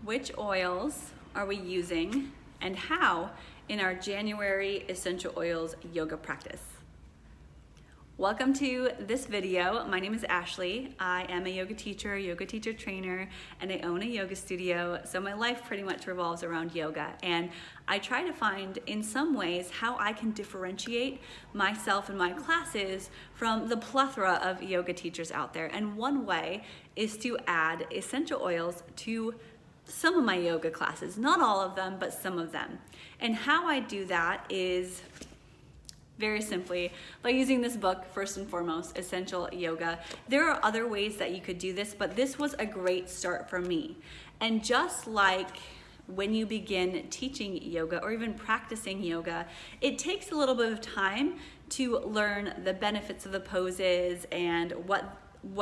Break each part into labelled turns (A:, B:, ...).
A: Which oils are we using and how in our January essential oils yoga practice? Welcome to this video. My name is Ashley. I am a yoga teacher trainer, and I own a yoga studio. So my life pretty much revolves around yoga. And I try to find in some ways how I can differentiate myself and my classes from the plethora of yoga teachers out there. And one way is to add essential oils to some of my yoga classes, not all of them, but some of them. And how I do that is very simply by using this book, first and foremost, Essential Yoga. There are other ways that you could do this, but this was a great start for me. And just like when you begin teaching yoga or even practicing yoga, it takes a little bit of time to learn the benefits of the poses and what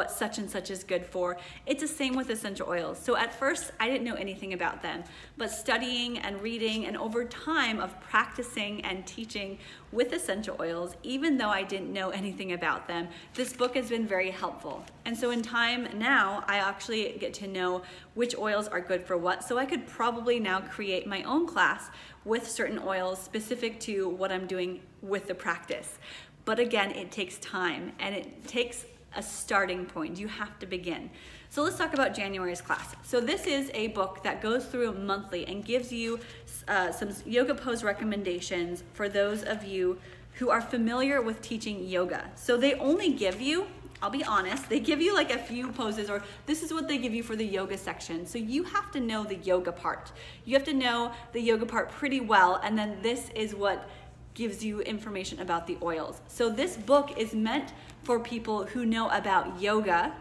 A: such and such is good for. It's the same with essential oils. So at first I didn't know anything about them, but studying and reading and over time of practicing and teaching with essential oils, even though I didn't know anything about them, this book has been very helpful. And so in time now, I actually get to know which oils are good for what. So I could probably now create my own class with certain oils specific to what I'm doing with the practice. But again, it takes time and it takes a starting point. You have to begin. So let's talk about January's class. So this is a book that goes through monthly and gives you some yoga pose recommendations for those of you who are familiar with teaching yoga. So they only give you, I'll be honest, they give you like a few poses, or this is what they give you for the yoga section. So you have to know the yoga part. You have to know the yoga part pretty well, and then this is what gives you information about the oils. So this book is meant for people who know about yoga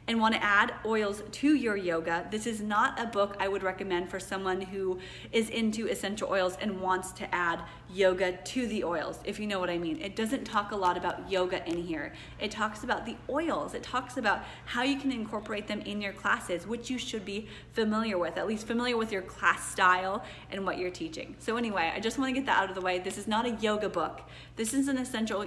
A: and want to add oils to your yoga. This is not a book I would recommend for someone who is into essential oils and wants to add yoga to the oils, if you know what I mean. It doesn't talk a lot about yoga in here. It talks about the oils. It talks about how you can incorporate them in your classes, which you should be familiar with, at least familiar with your class style and what you're teaching. So anyway, I just want to get that out of the way. This is not a yoga book. This is an essential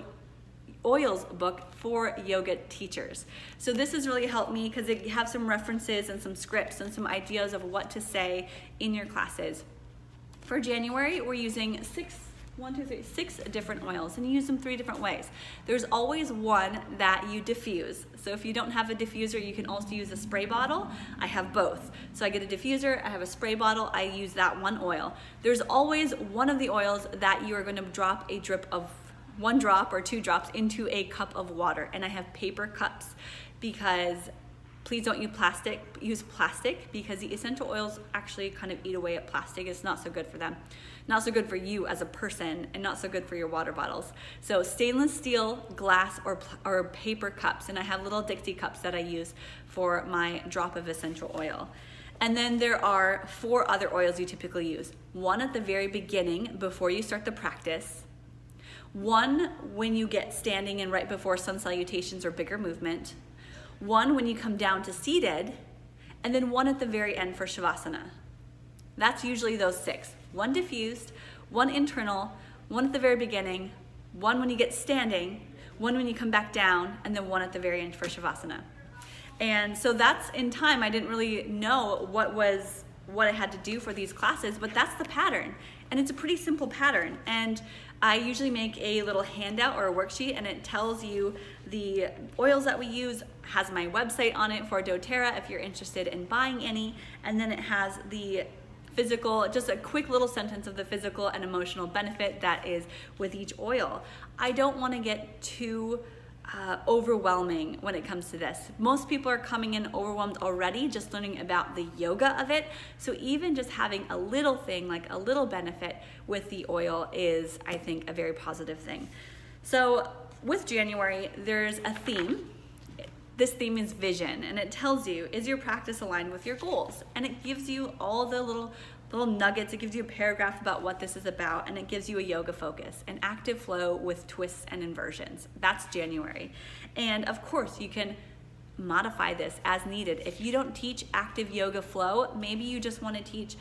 A: oils book for yoga teachers. So this has really helped me because it has some references and some scripts and some ideas of what to say in your classes. For January, we're using six different oils, and you use them 3 different ways. There's always one that you diffuse. So if you don't have a diffuser, you can also use a spray bottle. I have both. So I get a diffuser, I have a spray bottle, I use that one oil. There's always one of the oils that you are going to drop a drip of 1 drop or 2 drops into a cup of water. And I have paper cups because please don't use plastic because the essential oils actually kind of eat away at plastic. It's not so good for them. Not so good for you as a person and not so good for your water bottles. So stainless steel, glass, or paper cups. And I have little Dixie cups that I use for my drop of essential oil. And then there are 4 other oils you typically use. 1 at the very beginning before you start the practice. 1 when you get standing and right before sun salutations or bigger movement. 1 when you come down to seated, and then 1 at the very end for Shavasana. That's usually those 6. 1 diffused, 1 internal, 1 at the very beginning, 1 when you get standing, 1 when you come back down, and then 1 at the very end for Shavasana. And so that's in time. I didn't really know what I had to do for these classes, but that's the pattern. And it's a pretty simple pattern. And I usually make a little handout or a worksheet, and it tells you the oils that we use, has my website on it for doTERRA if you're interested in buying any, and then it has the physical, just a quick little sentence of the physical and emotional benefit that is with each oil. I don't want to get too overwhelming when it comes to this. Most people are coming in overwhelmed already just learning about the yoga of it. So even just having a little thing, like a little benefit with the oil is, I think, a very positive thing. So with January, there's a theme. This theme is vision, and it tells you, is your practice aligned with your goals? And it gives you all the little nuggets. It gives you a paragraph about what this is about, and it gives you a yoga focus, an active flow with twists and inversions. That's January. And of course, you can modify this as needed. If you don't teach active yoga flow, maybe you just want to teach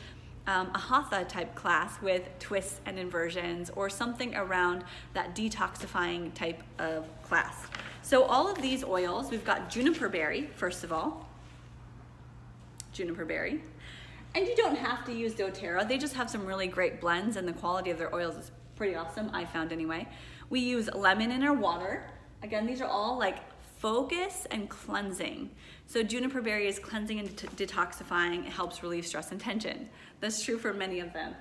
A: a hatha type class with twists and inversions, or something around that detoxifying type of class. So all of these oils, we've got Juniper Berry, first of all. Juniper Berry. And you don't have to use doTERRA. They just have some really great blends, and the quality of their oils is pretty awesome, I found anyway. We use lemon in our water. Again, these are all like focus and cleansing. So Juniper Berry is cleansing and detoxifying. It helps relieve stress and tension. That's true for many of them.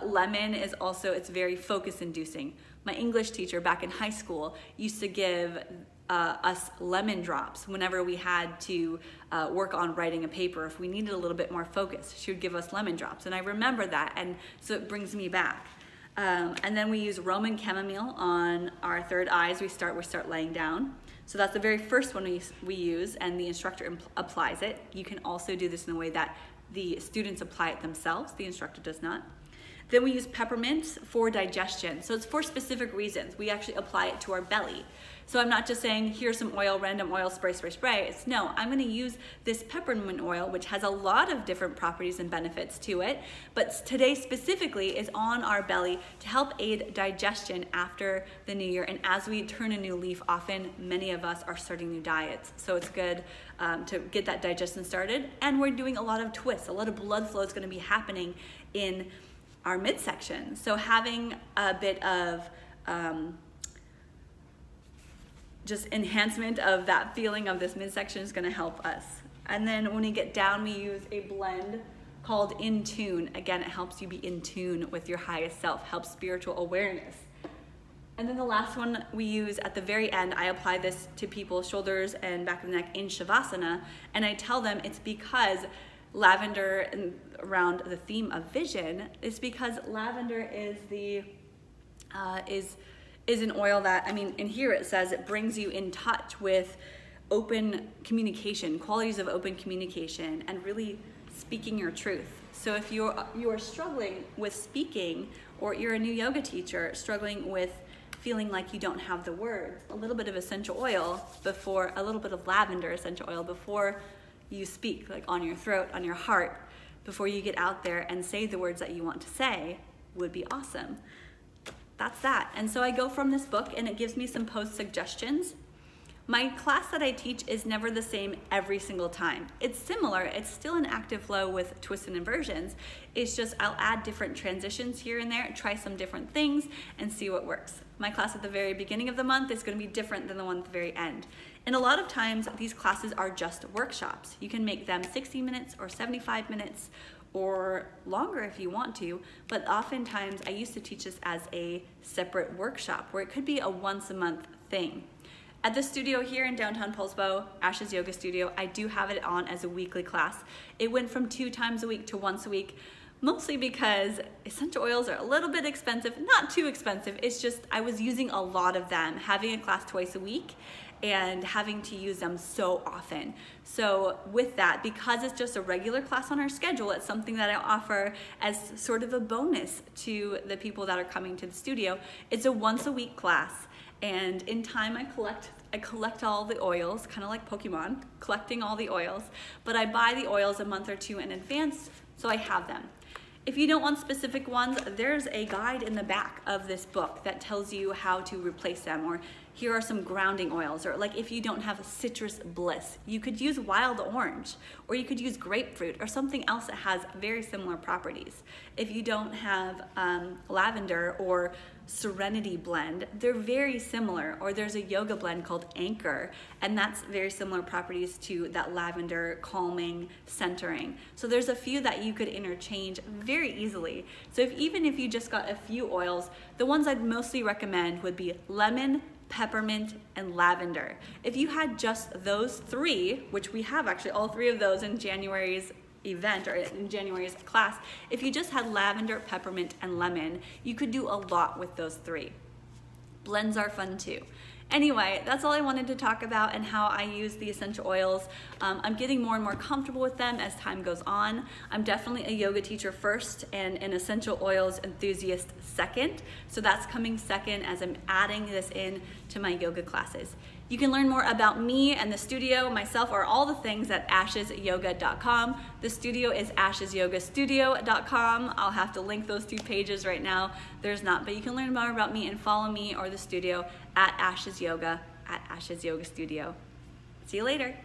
A: Lemon is also, it's very focus inducing. My English teacher back in high school used to give us lemon drops whenever we had to work on writing a paper. If we needed a little bit more focus, she would give us lemon drops. And I remember that, and so it brings me back. And then we use Roman chamomile on our third eyes. We start laying down. So that's the very first one we use, and the instructor applies it. You can also do this in a way that the students apply it themselves. The instructor does not. Then we use peppermint for digestion. So it's for specific reasons. We actually apply it to our belly. So I'm not just saying, here's some oil, random oil, spray, spray, spray. It's no, I'm gonna use this peppermint oil, which has a lot of different properties and benefits to it. But today specifically is on our belly to help aid digestion after the new year. And as we turn a new leaf, often many of us are starting new diets. So it's good to get that digestion started. And we're doing a lot of twists. A lot of blood flow is gonna be happening in our midsection. So having a bit of just enhancement of that feeling of this midsection is going to help us. And then when we get down, we use a blend called In Tune. Again, it helps you be in tune with your highest self, helps spiritual awareness. And then the last one we use at the very end, I apply this to people's shoulders and back of the neck in Shavasana, and I tell them it's because lavender, and around the theme of vision, is because lavender is the is an oil that, I mean, in here it says it brings you in touch with open communication, qualities of open communication, and really speaking your truth. So if you are struggling with speaking, or you're a new yoga teacher struggling with feeling like you don't have the words, a little bit of essential oil before, a little bit of lavender essential oil before you speak, like on your throat, on your heart, before you get out there and say the words that you want to say, would be awesome. That's that. And so I go from this book, and it gives me some post suggestions. My class that I teach is never the same every single time. It's similar. It's still an active flow with twists and inversions. It's just I'll add different transitions here and there, try some different things, and see what works. My class at the very beginning of the month is going to be different than the one at the very end. And a lot of times these classes are just workshops. You can make them 60 minutes or 75 minutes or longer if you want to, but oftentimes I used to teach this as a separate workshop where it could be a once a month thing. At the studio here in downtown Poulsbo, Ash's Yoga Studio, I do have it on as a weekly class. It went from 2 times a week to once a week, mostly because essential oils are a little bit expensive, not too expensive, it's just I was using a lot of them, having a class twice a week and having to use them so often. So with that, because it's just a regular class on our schedule, it's something that I offer as sort of a bonus to the people that are coming to the studio. It's a once a week class, and in time I collect all the oils, kind of like Pokemon, collecting all the oils, but I buy the oils a month or 2 in advance so I have them. If you don't want specific ones, there's a guide in the back of this book that tells you how to replace them, or here are some grounding oils, or like if you don't have citrus bliss, you could use wild orange, or you could use grapefruit, or something else that has very similar properties. If you don't have lavender or serenity blend, they're very similar, or there's a yoga blend called Anchor, and that's very similar properties to that lavender, calming, centering. So there's a few that you could interchange very easily. So even if you just got a few oils, the ones I'd mostly recommend would be lemon, peppermint, and lavender. If you had just those 3, which we have actually all 3 of those in January's event or in January's class, if you just had lavender, peppermint, and lemon, you could do a lot with those 3. Blends are fun too. Anyway, that's all I wanted to talk about and how I use the essential oils. I'm getting more and more comfortable with them as time goes on. I'm definitely a yoga teacher first and an essential oils enthusiast second. So that's coming second as I'm adding this in to my yoga classes. You can learn more about me and the studio, myself, or all the things at ashesyoga.com. The studio is ashesyogastudio.com. I'll have to link those 2 pages right now. There's not, but you can learn more about me and follow me or the studio at Ash's Yoga, at Ash's Yoga Studio. See you later.